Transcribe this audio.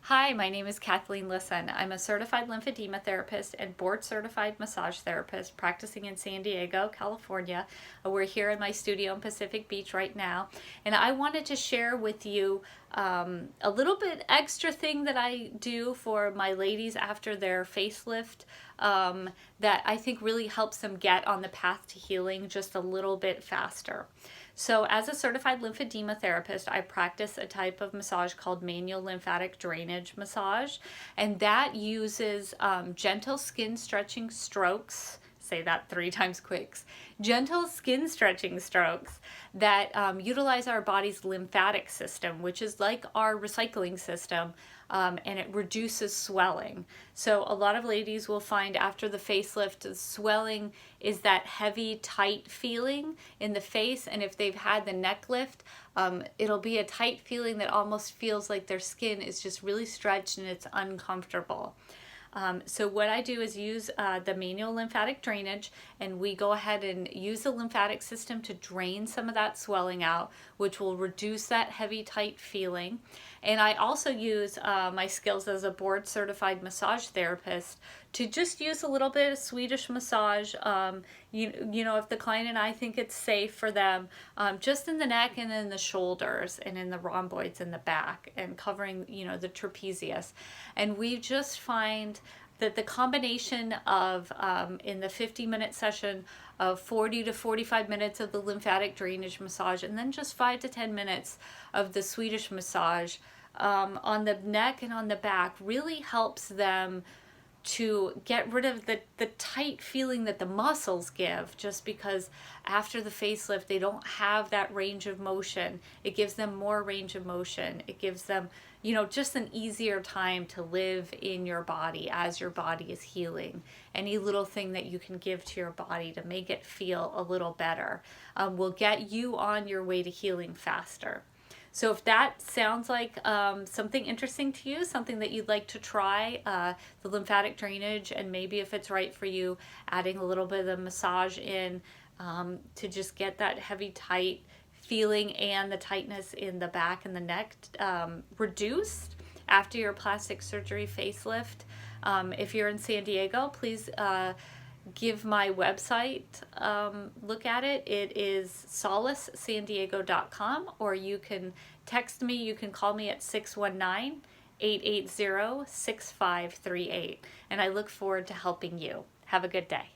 Hi, my name is Kathleen Lisson. I'm a certified lymphedema therapist and board certified massage therapist practicing in San Diego, California. We're here in my studio in Pacific Beach right now, and I wanted to share with you a little bit extra thing that I do for my ladies after their facelift that I think really helps them get on the path to healing just a little bit faster. So as a certified lymphedema therapist, I practice a type of massage called manual lymphatic drainage massage, and that uses gentle skin stretching strokes. Say that 3 times quick. Gentle skin stretching strokes that utilize our body's lymphatic system, which is like our recycling system, and it reduces swelling. So a lot of ladies will find after the facelift, the swelling is that heavy, tight feeling in the face, and if they've had the neck lift, it'll be a tight feeling that almost feels like their skin is just really stretched and it's uncomfortable. So what I do is use the manual lymphatic drainage, and we go ahead and use the lymphatic system to drain some of that swelling out, which will reduce that heavy, tight feeling. And I also use my skills as a board certified massage therapist to just use a little bit of Swedish massage. You know, if the client and I think it's safe for them, just in the neck and in the shoulders and in the rhomboids in the back and covering, you know, the trapezius. And we just find that the combination of in the 50-minute session of 40 to 45 minutes of the lymphatic drainage massage, and then just 5 to 10 minutes of the Swedish massage on the neck and on the back really helps them to get rid of the tight feeling that the muscles give, just because after the facelift they don't have that range of motion. It gives them more range of motion. It gives them, you know, just an easier time to live in your body as your body is healing. Any little thing that you can give to your body to make it feel a little better will get you on your way to healing faster. So if that sounds like something interesting to you, something that you'd like to try, the lymphatic drainage, and maybe if it's right for you, adding a little bit of the massage in to just get that heavy, tight feeling and the tightness in the back and the neck reduced after your plastic surgery facelift. If you're in San Diego, please give my website look at it. It is solacesandiego.com, or you can text me. You can call me at 619-880-6538, and I look forward to helping you. Have a good day.